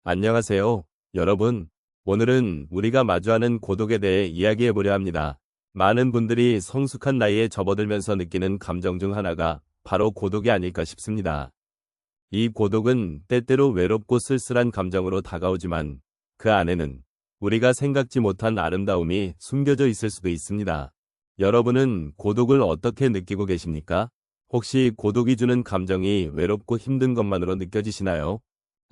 안녕하세요, 여러분. 오늘은 우리가 마주하는 고독에 대해 이야기해보려 합니다. 많은 분들이 성숙한 나이에 접어들면서 느끼는 감정 중 하나가 바로 고독이 아닐까 싶습니다. 이 고독은 때때로 외롭고 쓸쓸한 감정으로 다가오지만 그 안에는 우리가 생각지 못한 아름다움이 숨겨져 있을 수도 있습니다. 여러분은 고독을 어떻게 느끼고 계십니까? 혹시 고독이 주는 감정이 외롭고 힘든 것만으로 느껴지시나요?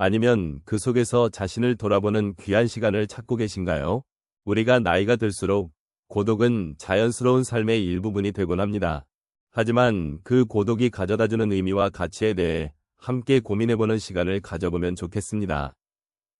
아니면 그 속에서 자신을 돌아보는 귀한 시간을 찾고 계신가요? 우리가 나이가 들수록 고독은 자연스러운 삶의 일부분이 되곤 합니다. 하지만 그 고독이 가져다주는 의미와 가치에 대해 함께 고민해보는 시간을 가져보면 좋겠습니다.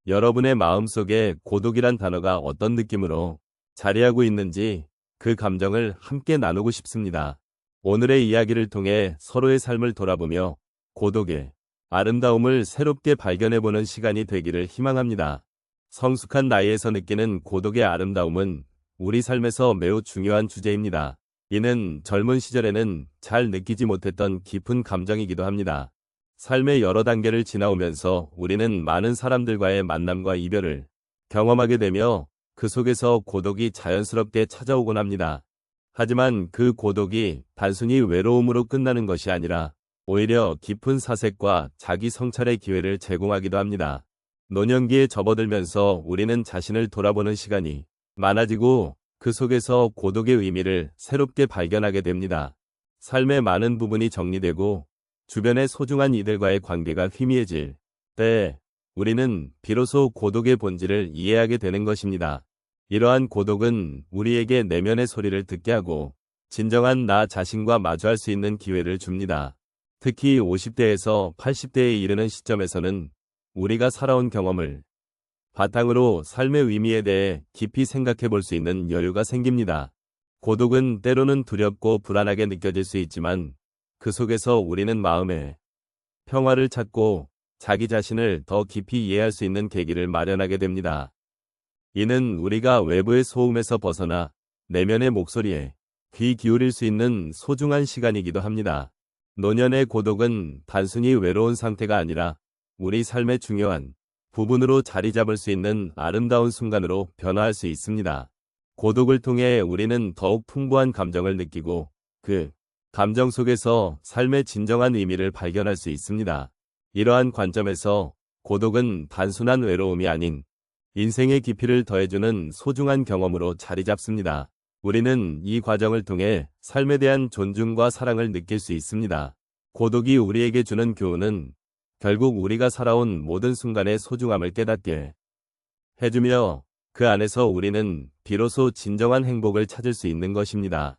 여러분의 마음속에 고독이란 단어가 어떤 느낌으로 자리하고 있는지 그 감정을 함께 나누고 싶습니다. 오늘의 이야기를 통해 서로의 삶을 돌아보며 고독의 아름다움을 새롭게 발견해보는 시간이 되기를 희망합니다. 성숙한 나이에서 느끼는 고독의 아름다움은 우리 삶에서 매우 중요한 주제입니다. 이는 젊은 시절에는 잘 느끼지 못했던 깊은 감정이기도 합니다. 삶의 여러 단계를 지나오면서 우리는 많은 사람들과의 만남과 이별을 경험하게 되며 그 속에서 고독이 자연스럽게 찾아오곤 합니다. 하지만 그 고독이 단순히 외로움으로 끝나는 것이 아니라 오히려 깊은 사색과 자기 성찰의 기회를 제공하기도 합니다. 노년기에 접어들면서 우리는 자신을 돌아보는 시간이 많아지고 그 속에서 고독의 의미를 새롭게 발견하게 됩니다. 삶의 많은 부분이 정리되고 주변의 소중한 이들과의 관계가 희미해질 때 우리는 비로소 고독의 본질을 이해하게 되는 것입니다. 이러한 고독은 우리에게 내면의 소리를 듣게 하고 진정한 나 자신과 마주할 수 있는 기회를 줍니다. 특히 50대에서 80대에 이르는 시점에서는 우리가 살아온 경험을 바탕으로 삶의 의미에 대해 깊이 생각해 볼 수 있는 여유가 생깁니다. 고독은 때로는 두렵고 불안하게 느껴질 수 있지만 그 속에서 우리는 마음의 평화를 찾고 자기 자신을 더 깊이 이해할 수 있는 계기를 마련하게 됩니다. 이는 우리가 외부의 소음에서 벗어나 내면의 목소리에 귀 기울일 수 있는 소중한 시간이기도 합니다. 노년의 고독은 단순히 외로운 상태가 아니라 우리 삶의 중요한 부분으로 자리 잡을 수 있는 아름다운 순간으로 변화할 수 있습니다. 고독을 통해 우리는 더욱 풍부한 감정을 느끼고 그 감정 속에서 삶의 진정한 의미를 발견할 수 있습니다. 이러한 관점에서 고독은 단순한 외로움이 아닌 인생의 깊이를 더해주는 소중한 경험으로 자리 잡습니다. 우리는 이 과정을 통해 삶에 대한 존중과 사랑을 느낄 수 있습니다. 고독이 우리에게 주는 교훈은 결국 우리가 살아온 모든 순간의 소중함을 깨닫게 해주며 그 안에서 우리는 비로소 진정한 행복을 찾을 수 있는 것입니다.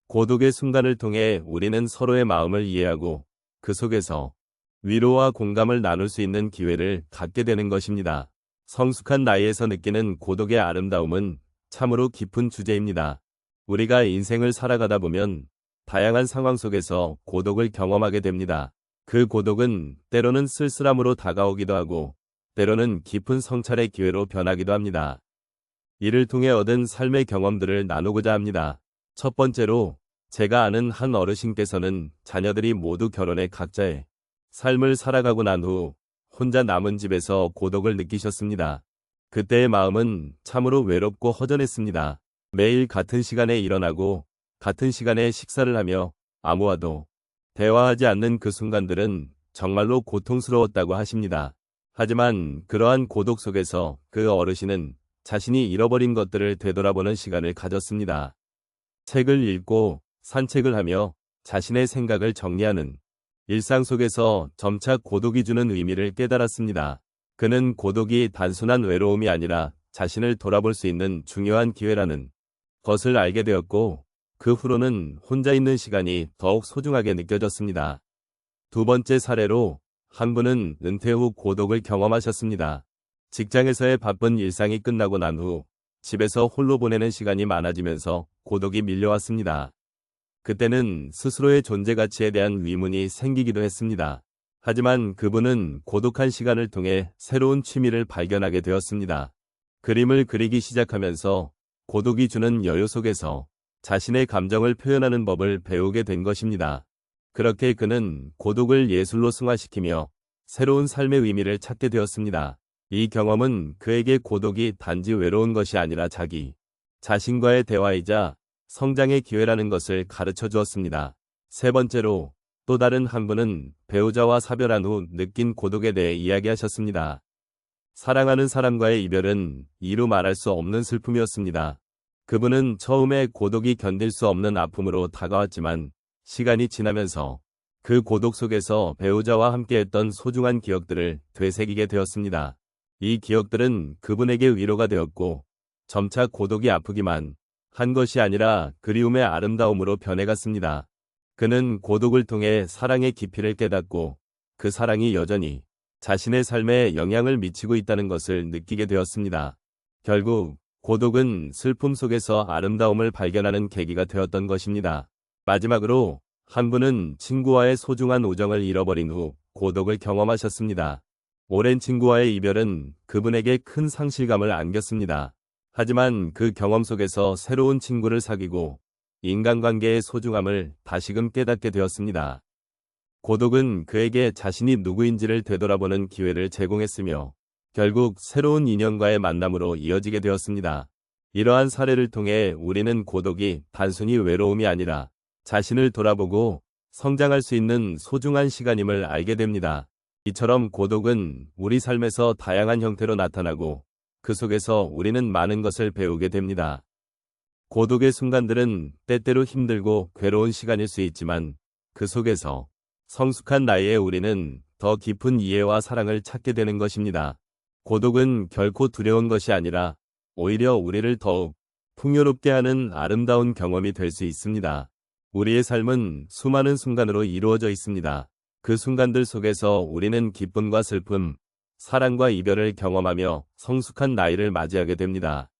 고독의 순간을 통해 우리는 서로의 마음을 이해하고 그 속에서 위로와 공감을 나눌 수 있는 기회를 갖게 되는 것입니다. 성숙한 나이에서 느끼는 고독의 아름다움은 참으로 깊은 주제입니다. 우리가 인생을 살아가다 보면 다양한 상황 속에서 고독을 경험하게 됩니다. 그 고독은 때로는 쓸쓸함으로 다가오기도 하고 때로는 깊은 성찰의 기회로 변하기도 합니다. 이를 통해 얻은 삶의 경험들을 나누고자 합니다. 첫 번째로 제가 아는 한 어르신께서는 자녀들이 모두 결혼해 각자의 삶을 살아가고 난 후 혼자 남은 집에서 고독을 느끼셨습니다. 그때의 마음은 참으로 외롭고 허전했습니다. 매일 같은 시간에 일어나고 같은 시간에 식사를 하며 아무와도 대화하지 않는 그 순간들은 정말로 고통스러웠다고 하십니다. 하지만 그러한 고독 속에서 그 어르신은 자신이 잃어버린 것들을 되돌아보는 시간을 가졌습니다. 책을 읽고 산책을 하며 자신의 생각을 정리하는 일상 속에서 점차 고독이 주는 의미를 깨달았습니다. 그는 고독이 단순한 외로움이 아니라 자신을 돌아볼 수 있는 중요한 기회라는 것을 알게 되었고 그 후로는 혼자 있는 시간이 더욱 소중하게 느껴졌습니다. 두 번째 사례로 한 분은 은퇴 후 고독을 경험하셨습니다. 직장에서의 바쁜 일상이 끝나고 난 후 집에서 홀로 보내는 시간이 많아지면서 고독이 밀려왔습니다. 그때는 스스로의 존재 가치에 대한 의문이 생기기도 했습니다. 하지만 그분은 고독한 시간을 통해 새로운 취미를 발견하게 되었습니다. 그림을 그리기 시작하면서 고독이 주는 여유 속에서 자신의 감정을 표현하는 법을 배우게 된 것입니다. 그렇게 그는 고독을 예술로 승화시키며 새로운 삶의 의미를 찾게 되었습니다. 이 경험은 그에게 고독이 단지 외로운 것이 아니라 자기 자신과의 대화이자 성장의 기회라는 것을 가르쳐 주었습니다. 세 번째로, 또 다른 한 분은 배우자와 사별한 후 느낀 고독에 대해 이야기하셨습니다. 사랑하는 사람과의 이별은 이루 말할 수 없는 슬픔이었습니다. 그분은 처음에 고독이 견딜 수 없는 아픔으로 다가왔지만 시간이 지나면서 그 고독 속에서 배우자와 함께했던 소중한 기억들을 되새기게 되었습니다. 이 기억들은 그분에게 위로가 되었고 점차 고독이 아프기만 한 것이 아니라 그리움의 아름다움으로 변해갔습니다. 그는 고독을 통해 사랑의 깊이를 깨닫고 그 사랑이 여전히 자신의 삶에 영향을 미치고 있다는 것을 느끼게 되었습니다. 결국 고독은 슬픔 속에서 아름다움을 발견하는 계기가 되었던 것입니다. 마지막으로 한 분은 친구와의 소중한 우정을 잃어버린 후 고독을 경험하셨습니다. 오랜 친구와의 이별은 그분에게 큰 상실감을 안겼습니다. 하지만 그 경험 속에서 새로운 친구를 사귀고 인간관계의 소중함을 다시금 깨닫게 되었습니다. 고독은 그에게 자신이 누구인지를 되돌아보는 기회를 제공했으며 결국 새로운 인연과의 만남으로 이어지게 되었습니다. 이러한 사례를 통해 우리는 고독이 단순히 외로움이 아니라 자신을 돌아보고 성장할 수 있는 소중한 시간임을 알게 됩니다. 이처럼 고독은 우리 삶에서 다양한 형태로 나타나고 그 속에서 우리는 많은 것을 배우게 됩니다. 고독의 순간들은 때때로 힘들고 괴로운 시간일 수 있지만 그 속에서 성숙한 나이에 우리는 더 깊은 이해와 사랑을 찾게 되는 것입니다. 고독은 결코 두려운 것이 아니라 오히려 우리를 더욱 풍요롭게 하는 아름다운 경험이 될 수 있습니다. 우리의 삶은 수많은 순간으로 이루어져 있습니다. 그 순간들 속에서 우리는 기쁨과 슬픔, 사랑과 이별을 경험하며 성숙한 나이를 맞이하게 됩니다.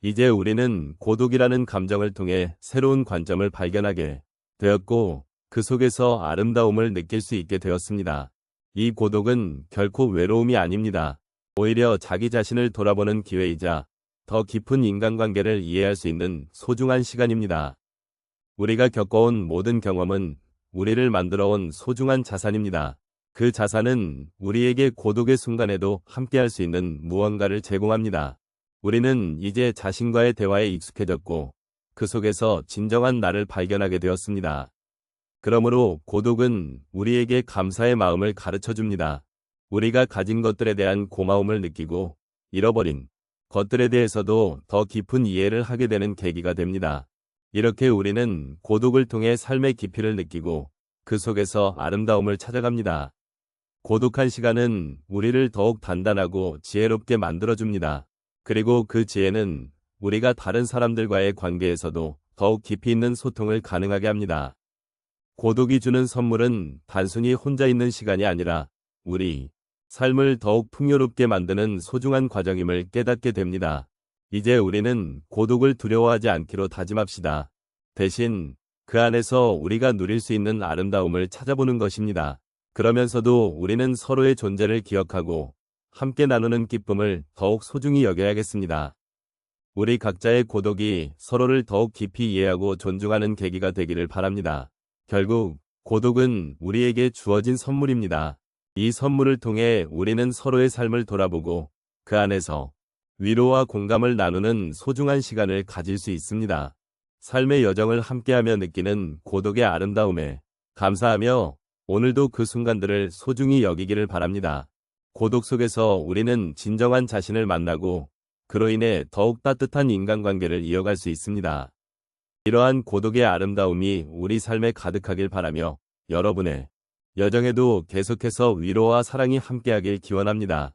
이제 우리는 고독이라는 감정을 통해 새로운 관점을 발견하게 되었고 그 속에서 아름다움을 느낄 수 있게 되었습니다. 이 고독은 결코 외로움이 아닙니다. 오히려 자기 자신을 돌아보는 기회이자 더 깊은 인간관계를 이해할 수 있는 소중한 시간입니다. 우리가 겪어온 모든 경험은 우리를 만들어온 소중한 자산입니다. 그 자산은 우리에게 고독의 순간에도 함께할 수 있는 무언가를 제공합니다. 우리는 이제 자신과의 대화에 익숙해졌고 그 속에서 진정한 나를 발견하게 되었습니다. 그러므로 고독은 우리에게 감사의 마음을 가르쳐줍니다. 우리가 가진 것들에 대한 고마움을 느끼고 잃어버린 것들에 대해서도 더 깊은 이해를 하게 되는 계기가 됩니다. 이렇게 우리는 고독을 통해 삶의 깊이를 느끼고 그 속에서 아름다움을 찾아갑니다. 고독한 시간은 우리를 더욱 단단하고 지혜롭게 만들어줍니다. 그리고 그 지혜는 우리가 다른 사람들과의 관계에서도 더욱 깊이 있는 소통을 가능하게 합니다. 고독이 주는 선물은 단순히 혼자 있는 시간이 아니라 우리 삶을 더욱 풍요롭게 만드는 소중한 과정임을 깨닫게 됩니다. 이제 우리는 고독을 두려워하지 않기로 다짐합시다. 대신 그 안에서 우리가 누릴 수 있는 아름다움을 찾아보는 것입니다. 그러면서도 우리는 서로의 존재를 기억하고 함께 나누는 기쁨을 더욱 소중히 여겨야겠습니다. 우리 각자의 고독이 서로를 더욱 깊이 이해하고 존중하는 계기가 되기를 바랍니다. 결국 고독은 우리에게 주어진 선물입니다. 이 선물을 통해 우리는 서로의 삶을 돌아보고 그 안에서 위로와 공감을 나누는 소중한 시간을 가질 수 있습니다. 삶의 여정을 함께하며 느끼는 고독의 아름다움에 감사하며 오늘도 그 순간들을 소중히 여기기를 바랍니다. 고독 속에서 우리는 진정한 자신을 만나고 그로 인해 더욱 따뜻한 인간관계를 이어갈 수 있습니다. 이러한 고독의 아름다움이 우리 삶에 가득하길 바라며 여러분의 여정에도 계속해서 위로와 사랑이 함께하길 기원합니다.